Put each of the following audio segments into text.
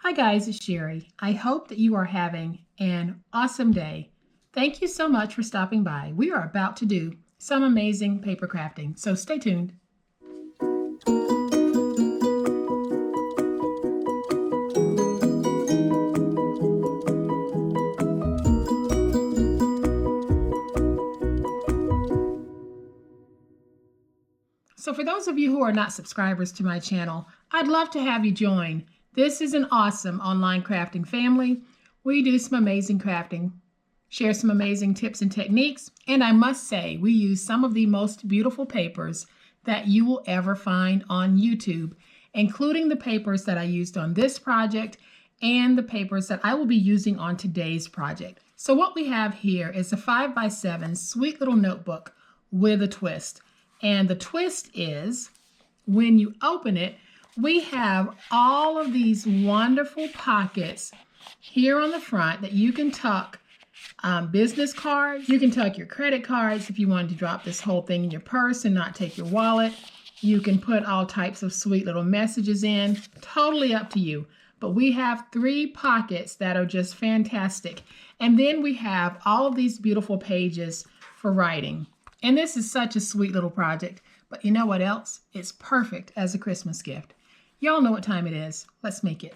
Hi guys, it's Sherry. I hope that you are having an awesome day. Thank you so much for stopping by. We are about to do some amazing paper crafting, so stay tuned. So for those of you who are not subscribers to my channel, I'd love to have you join. This is an awesome online crafting family. We do some amazing crafting, share some amazing tips and techniques, and I must say we use some of the most beautiful papers that you will ever find on YouTube, including the papers that I used on this project and the papers that I will be using on today's project. So what we have here is a 5x7 sweet little notebook with a twist. And the twist is, when you open it, we have all of these wonderful pockets here on the front that you can tuck business cards. You can tuck your credit cards if you wanted to drop this whole thing in your purse and not take your wallet. You can put all types of sweet little messages in. Totally up to you. But we have 3 pockets that are just fantastic. And then we have all of these beautiful pages for writing. And this is such a sweet little project. But you know what else? It's perfect as a Christmas gift. Y'all know what time it is. Let's make it.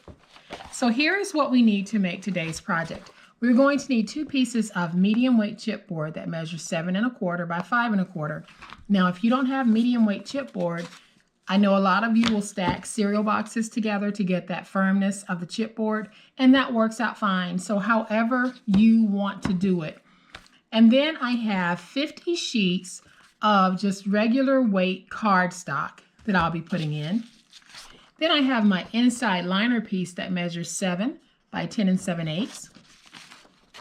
So here is what we need to make today's project. We're going to need 2 pieces of medium weight chipboard that measures 7 1/4 by 5 1/4. Now, if you don't have medium weight chipboard, I know a lot of you will stack cereal boxes together to get that firmness of the chipboard, and that works out fine. So however you want to do it. And then I have 50 sheets of just regular weight cardstock that I'll be putting in. Then I have my inside liner piece that measures 7 by 10 7/8.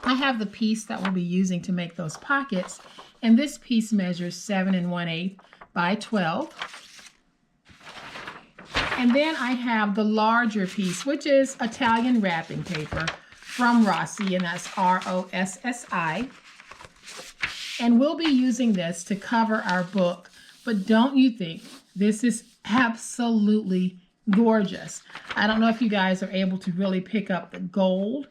I have the piece that we'll be using to make those pockets, and this piece measures 7 1/8 by 12. And then I have the larger piece, which is Italian wrapping paper from Rossi, and that's Rossi. And we'll be using this to cover our book. But don't you think this is absolutely gorgeous? I don't know if you guys are able to really pick up the gold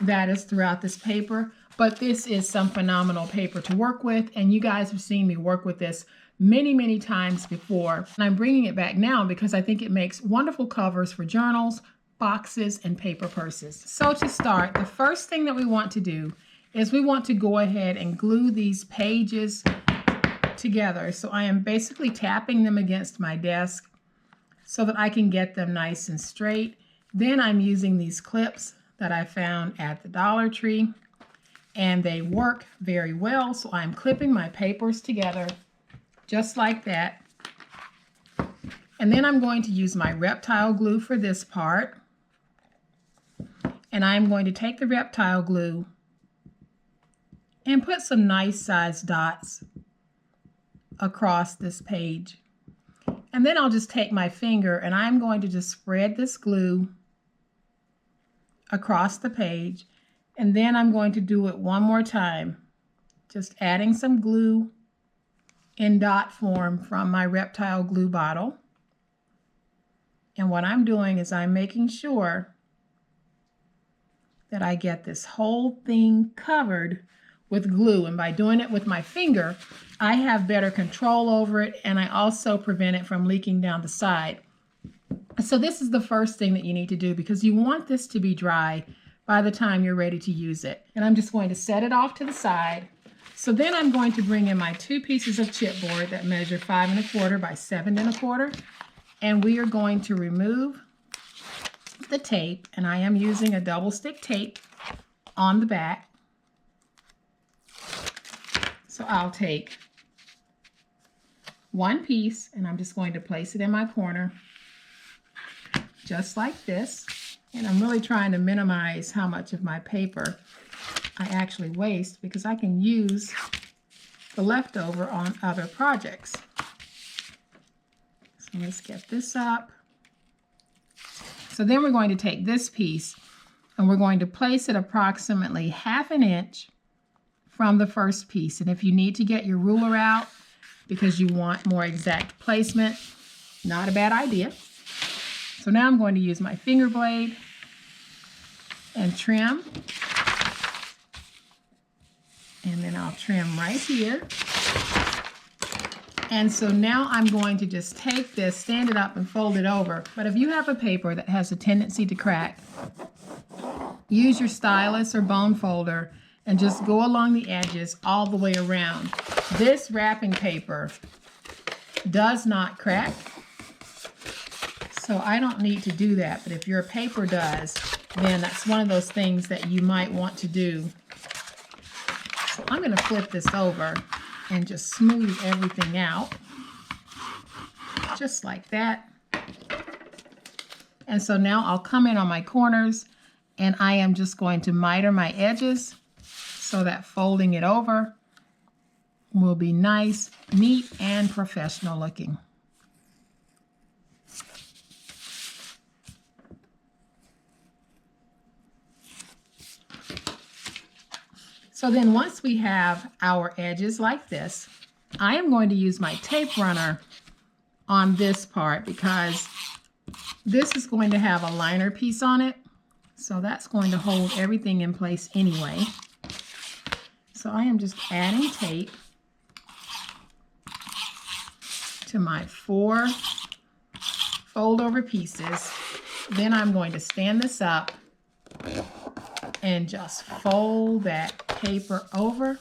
that is throughout this paper, but this is some phenomenal paper to work with. And you guys have seen me work with this many, many times before. And I'm bringing it back now because I think it makes wonderful covers for journals, boxes, and paper purses. So to start, the first thing that we want to do is we want to go ahead and glue these pages together. So I am basically tapping them against my desk so that I can get them nice and straight. Then I'm using these clips that I found at the Dollar Tree, and they work very well. So I'm clipping my papers together just like that. And then I'm going to use my Reptile Glue for this part. And I'm going to take the Reptile Glue and put some nice sized dots across this page. And then I'll just take my finger and I'm going to just spread this glue across the page. And then I'm going to do it one more time, just adding some glue in dot form from my Reptile Glue bottle. And what I'm doing is I'm making sure that I get this whole thing covered with glue, and by doing it with my finger, I have better control over it, and I also prevent it from leaking down the side. So this is the first thing that you need to do because you want this to be dry by the time you're ready to use it. And I'm just going to set it off to the side. So then I'm going to bring in my 2 pieces of chipboard that measure 5 1/4 by 7 1/4, and we are going to remove the tape, and I am using a double stick tape on the back. So I'll take one piece and I'm just going to place it in my corner just like this. And I'm really trying to minimize how much of my paper I actually waste because I can use the leftover on other projects. So let's get this up. So then we're going to take this piece and we're going to place it approximately 1/2 inch from the first piece. And if you need to get your ruler out because you want more exact placement, not a bad idea. So now I'm going to use my finger blade and trim. And then I'll trim right here. And so now I'm going to just take this, stand it up and fold it over. But if you have a paper that has a tendency to crack, use your stylus or bone folder and just go along the edges all the way around. This wrapping paper does not crack, so I don't need to do that. But if your paper does, then that's one of those things that you might want to do. So I'm going to flip this over and just smooth everything out, just like that. And so now I'll come in on my corners and I am just going to miter my edges so that folding it over will be nice, neat, and professional looking. So then once we have our edges like this, I am going to use my tape runner on this part because this is going to have a liner piece on it. So that's going to hold everything in place anyway. So I am just adding tape to my 4 fold over pieces. Then I'm going to stand this up and just fold that paper over,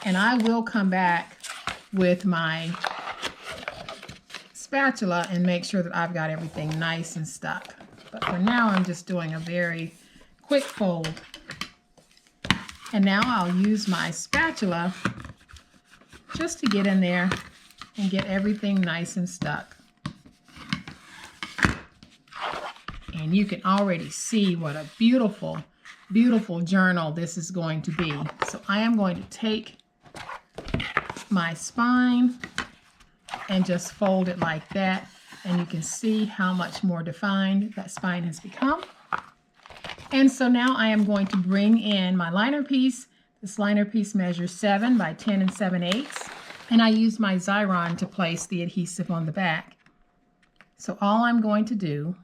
and I will come back with my spatula and make sure that I've got everything nice and stuck. But for now I'm just doing a very quick fold, and now I'll use my spatula just to get in there and get everything nice and stuck. And you can already see what a beautiful, beautiful journal this is going to be. So I am going to take my spine and just fold it like that. And you can see how much more defined that spine has become. And so now I am going to bring in my liner piece. This liner piece measures 7 by 10 7/8. And I use my Xyron to place the adhesive on the back. So all I'm going to do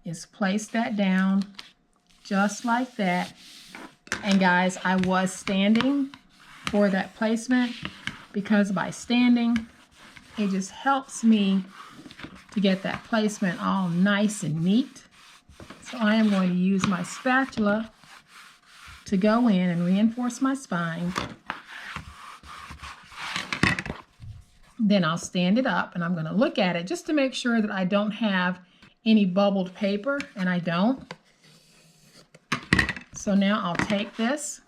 is place that down just like that. And guys, I was standing for that placement because by standing, it just helps me to get that placement all nice and neat. So I am going to use my spatula to go in and reinforce my spine. Then I'll stand it up and I'm going to look at it just to make sure that I don't have any bubbled paper, and I don't. So now I'll take this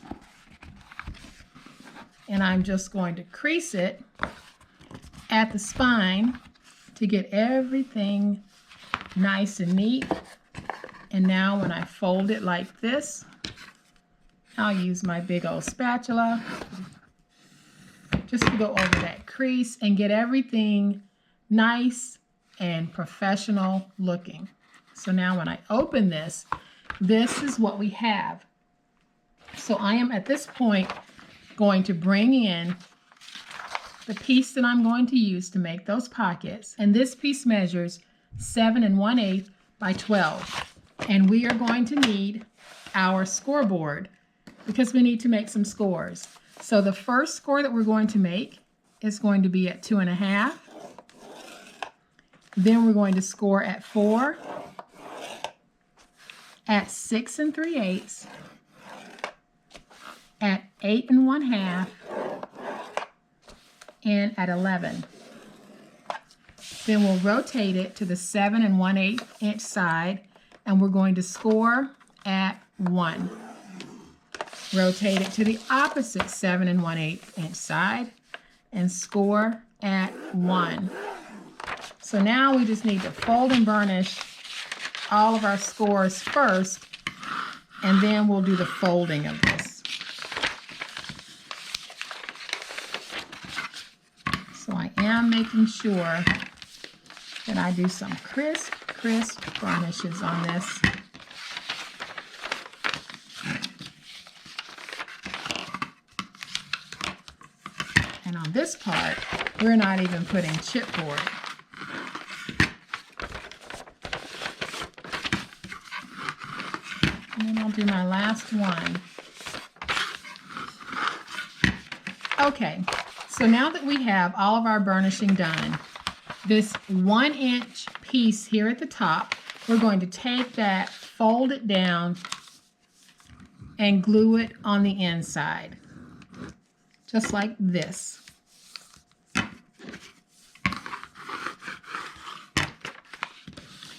and I'm just going to crease it at the spine to get everything nice and neat. And now when I fold it like this, I'll use my big old spatula just to go over that crease and get everything nice and professional looking. So now when I open this, this is what we have. So I am at this point going to bring in the piece that I'm going to use to make those pockets. And this piece measures 7 1/8 by 12. And we are going to need our scoreboard because we need to make some scores. So the first score that we're going to make is going to be at 2 1/2. Then we're going to score at 4, at 6 3/8, at 8 1/2, and at 11. Then we'll rotate it to the 7 1/8 inch side, and we're going to score at 1. Rotate it to the opposite 7 1/8 inch side and score at 1. So now we just need to fold and burnish all of our scores first, and then we'll do the folding of this. So I am making sure that I do some crisp burnishes on this. And on this part, we're not even putting chipboard. And then I'll do my last one. Okay, so now that we have all of our burnishing done, this 1-inch piece here at the top, we're going to take that, fold it down, and glue it on the inside, just like this.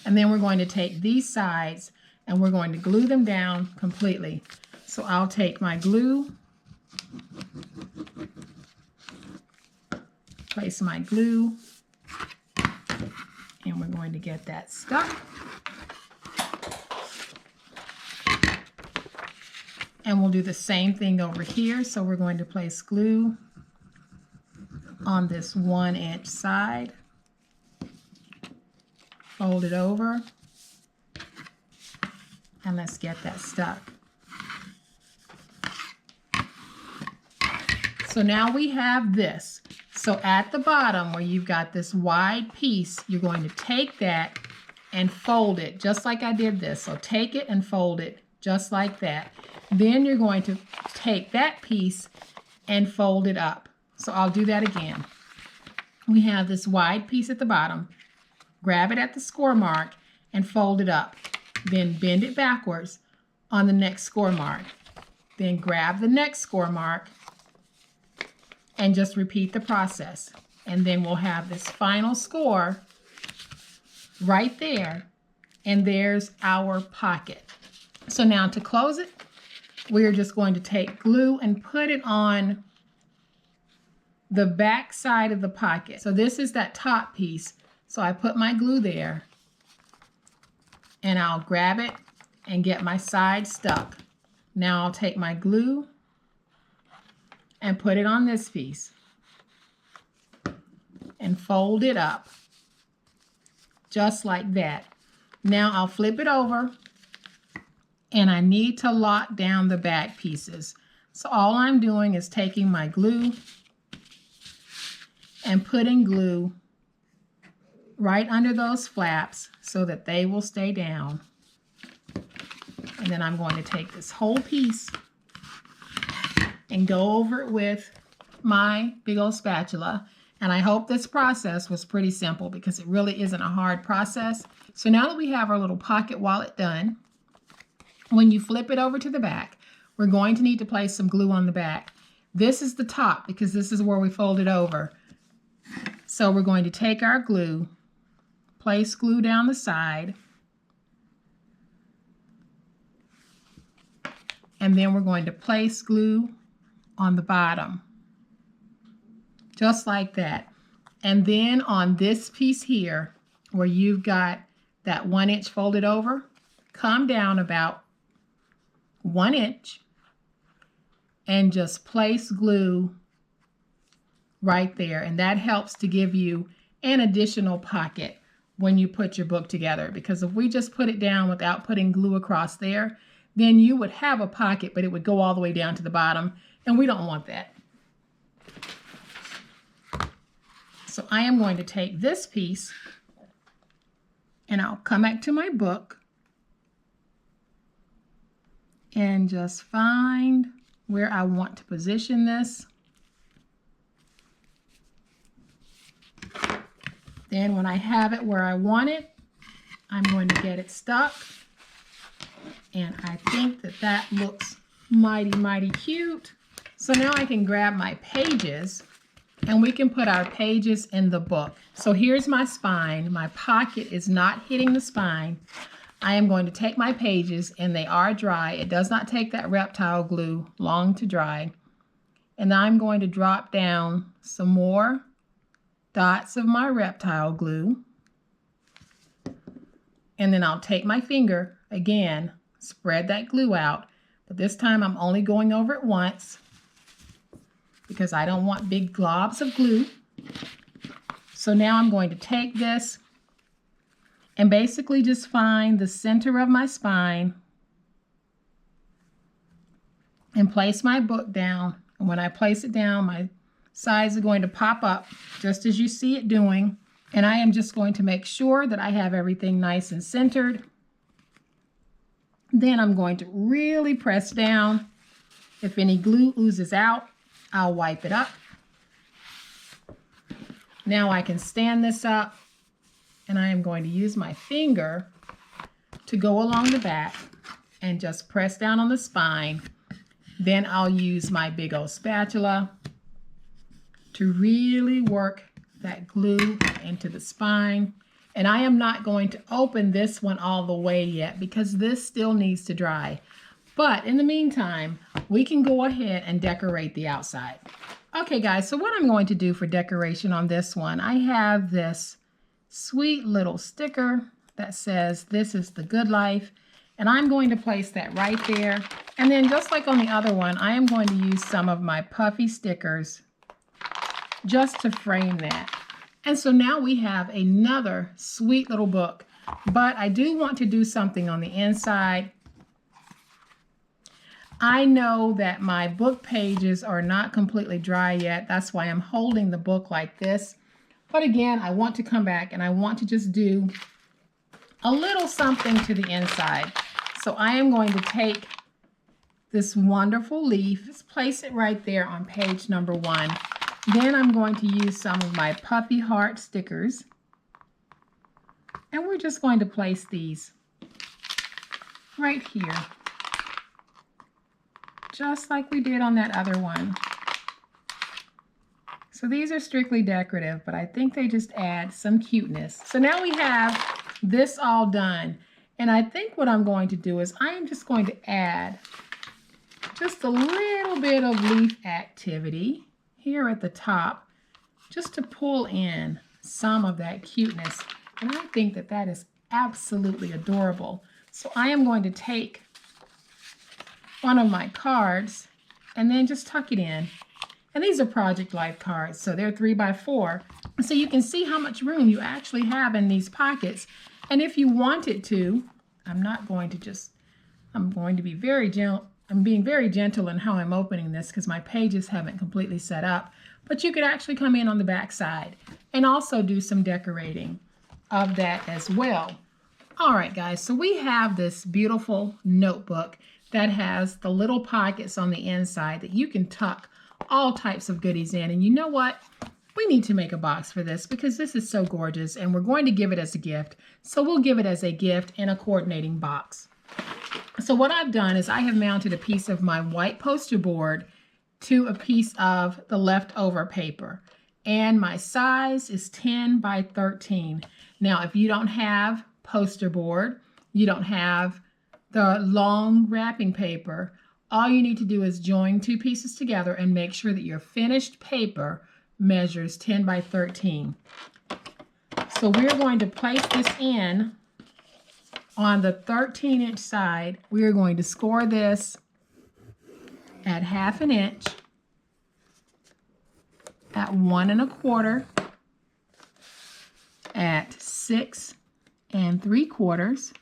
And then we're going to take these sides and we're going to glue them down completely. So I'll take my glue, place my glue, and we're going to get that stuck. And we'll do the same thing over here. So we're going to place glue on this 1-inch side, fold it over, and let's get that stuck. So now we have this. So at the bottom where you've got this wide piece, you're going to take that and fold it just like I did this. So take it and fold it just like that. Then you're going to take that piece and fold it up. So I'll do that again. We have this wide piece at the bottom. Grab it at the score mark and fold it up. Then bend it backwards on the next score mark. Then grab the next score mark and just repeat the process. And then we'll have this final score right there. And there's our pocket. So now to close it, we're just going to take glue and put it on the back side of the pocket. So this is that top piece. So I put my glue there and I'll grab it and get my side stuck. Now I'll take my glue and put it on this piece and fold it up just like that. Now I'll flip it over and I need to lock down the back pieces. So all I'm doing is taking my glue and putting glue right under those flaps so that they will stay down. And then I'm going to take this whole piece and go over it with my big old spatula. And I hope this process was pretty simple because it really isn't a hard process. So now that we have our little pocket wallet done, when you flip it over to the back, we're going to need to place some glue on the back. This is the top because this is where we fold it over. So we're going to take our glue, place glue down the side, and then we're going to place glue on the bottom, just like that. And then on this piece here, where you've got that 1-inch folded over, come down about 1 inch and just place glue right there. And that helps to give you an additional pocket when you put your book together, because if we just put it down without putting glue across there, then you would have a pocket, but it would go all the way down to the bottom, and we don't want that. So I am going to take this piece and I'll come back to my book and just find where I want to position this. Then when I have it where I want it, I'm going to get it stuck. And I think that that looks mighty, mighty cute. So now I can grab my pages and we can put our pages in the book. So here's my spine. My pocket is not hitting the spine. I am going to take my pages, and they are dry. It does not take that Reptile glue long to dry. And I'm going to drop down some more dots of my Reptile glue. And then I'll take my finger again, spread that glue out, but this time I'm only going over it once because I don't want big globs of glue. So now I'm going to take this and basically just find the center of my spine and place my book down. And when I place it down, my sides are going to pop up just as you see it doing. And I am just going to make sure that I have everything nice and centered. Then I'm going to really press down. If any glue oozes out, I'll wipe it up. Now I can stand this up, and I am going to use my finger to go along the back and just press down on the spine. Then I'll use my big old spatula to really work that glue into the spine. And I am not going to open this one all the way yet because this still needs to dry. But in the meantime, we can go ahead and decorate the outside. Okay guys, so what I'm going to do for decoration on this one, I have this sweet little sticker that says "This is the good life," and I'm going to place that right there. And then just like on the other one, I am going to use some of my puffy stickers just to frame that. And so now we have another sweet little book, but I do want to do something on the inside. I know that my book pages are not completely dry yet. That's why I'm holding the book like this. But again, I want to come back and I want to just do a little something to the inside. So I am going to take this wonderful leaf, just place it right there on page number 1. Then I'm going to use some of my puffy heart stickers. And we're just going to place these right here, just like we did on that other one. So these are strictly decorative, but I think they just add some cuteness. So now we have this all done. And I think what I'm going to do is I am just going to add just a little bit of leaf activity here at the top, just to pull in some of that cuteness. And I think that that is absolutely adorable. So I am going to take one of my cards and then just tuck it in. And these are Project Life cards, so they're 3x4. So you can see how much room you actually have in these pockets. And if you wanted to, I'm going to be very gentle. I'm being very gentle in how I'm opening this because my pages haven't completely set up. But you could actually come in on the back side and also do some decorating of that as well. All right, guys, so we have this beautiful notebook that has the little pockets on the inside that you can tuck all types of goodies in. And you know what? We need to make a box for this because this is so gorgeous and we're going to give it as a gift. So we'll give it as a gift in a coordinating box. So what I've done is I have mounted a piece of my white poster board to a piece of the leftover paper. And my size is 10 by 13. Now, if you don't have poster board, you don't have the long wrapping paper, all you need to do is join two pieces together and make sure that your finished paper measures 10 by 13. So we're going to place this in on the 13-inch side. We are going to score this at 1/2 inch, at 1 1/4, at 6 3/4,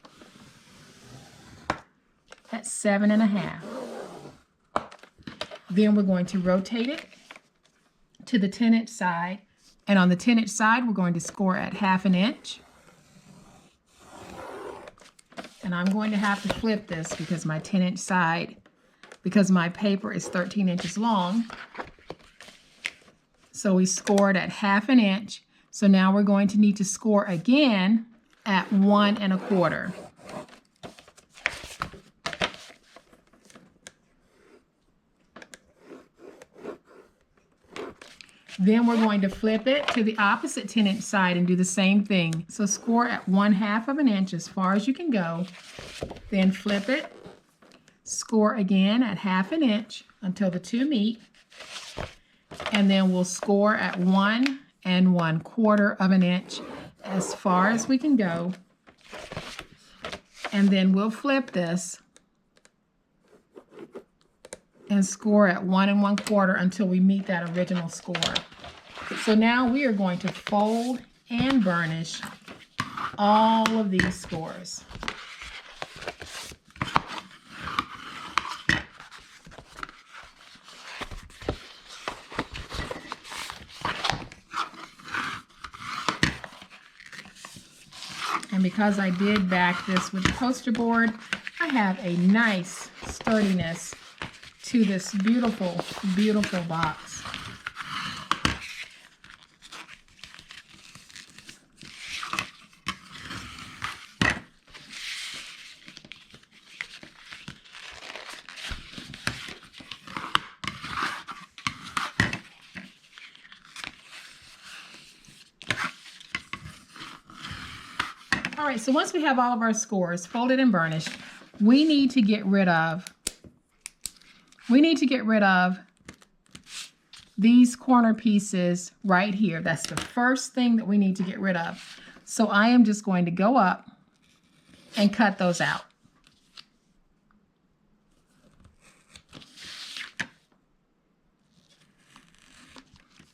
at 7 1/2. Then we're going to rotate it to the 10-inch side. And on the 10-inch side, we're going to score at 1/2 inch. And I'm going to have to flip this because my 10-inch side, because my paper is 13 inches long. So we scored at 1/2 inch. So now we're going to need to score again at 1 1/4. Then we're going to flip it to the opposite 10-inch side and do the same thing. So score at 1/2 inch as far as you can go. Then flip it, score again at 1/2 inch until the two meet. And then we'll score at 1 1/4 inch as far as we can go. And then we'll flip this and score at 1 1/4 until we meet that original score. So now we are going to fold and burnish all of these scores. And because I did back this with the poster board, I have a nice sturdiness to this beautiful, beautiful box. All right, so once we have all of our scores folded and burnished, we need to get rid of these corner pieces right here. That's the first thing that we need to get rid of. So I am just going to go up and cut those out.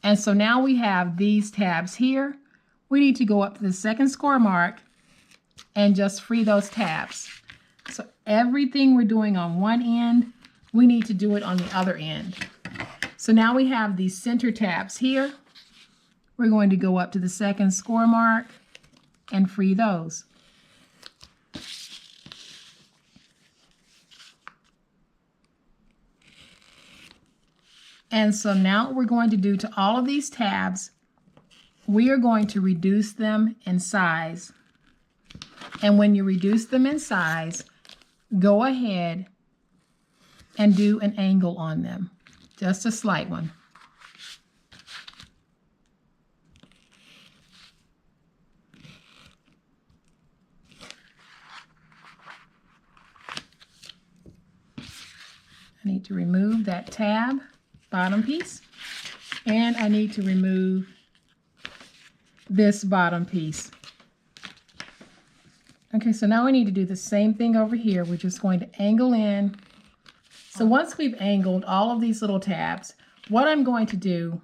And so now we have these tabs here. We need to go up to the second score mark and just free those tabs. So everything we're doing on one end, we need to do it on the other end. So now we have these center tabs here. We're going to go up to the second score mark and free those. And so now what we're going to do to all of these tabs, we are going to reduce them in size. And when you reduce them in size, go ahead and do an angle on them, just a slight one. I need to remove that tab bottom piece, and I need to remove this bottom piece. Okay, so now we need to do the same thing over here. We're just going to angle in. So once we've angled all of these little tabs, what I'm going to do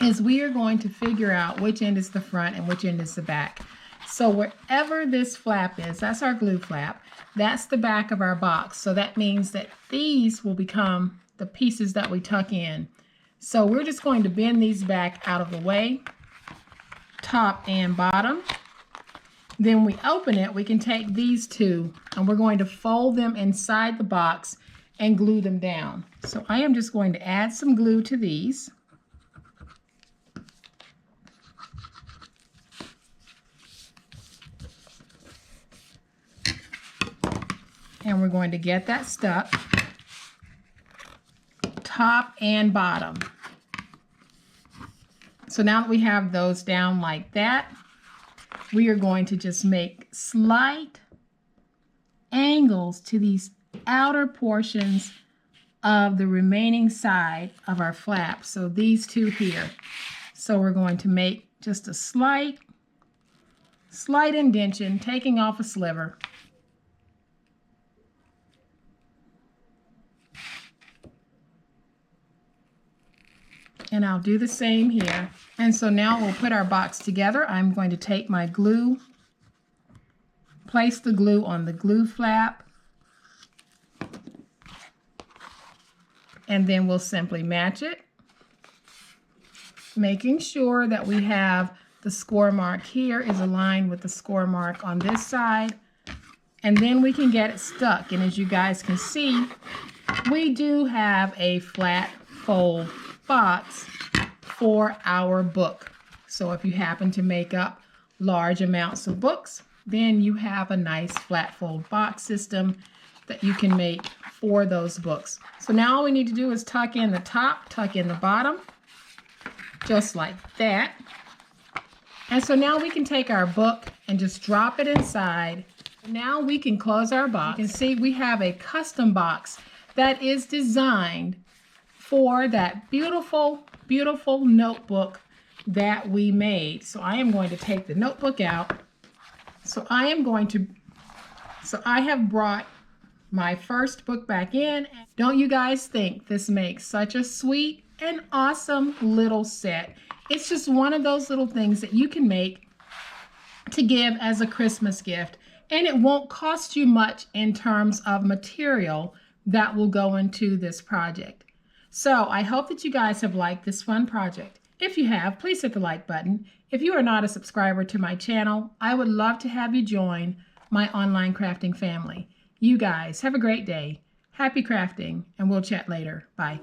is we are going to figure out which end is the front and which end is the back. So wherever this flap is, that's our glue flap, that's the back of our box. So that means that these will become the pieces that we tuck in. So we're just going to bend these back out of the way, top and bottom. Then we open it, we can take these two and we're going to fold them inside the box and glue them down. So I am just going to add some glue to these. And we're going to get that stuck, top and bottom. So now that we have those down like that, we are going to just make slight angles to these outer portions of the remaining side of our flap. So these two here. So we're going to make just a slight indentation, taking off a sliver. And I'll do the same here. And so now we'll put our box together. I'm going to take my glue, place the glue on the glue flap, and then we'll simply match it, making sure that we have the score mark here is aligned with the score mark on this side, and then we can get it stuck. And as you guys can see, we do have a flat fold box for our book. So if you happen to make up large amounts of books, then you have a nice flat fold box system that you can make for those books. So now all we need to do is tuck in the top, tuck in the bottom, just like that. And so now we can take our book and just drop it inside. Now we can close our box. You can see we have a custom box that is designed for that beautiful, beautiful notebook that we made. So I am going to take the notebook out. So I have brought my first book back in. Don't you guys think this makes such a sweet and awesome little set? It's just one of those little things that you can make to give as a Christmas gift, and it won't cost you much in terms of material that will go into this project. So I hope that you guys have liked this fun project. If you have, please hit the like button. If you are not a subscriber to my channel, I would love to have you join my online crafting family. You guys have a great day. Happy crafting, and we'll chat later. Bye.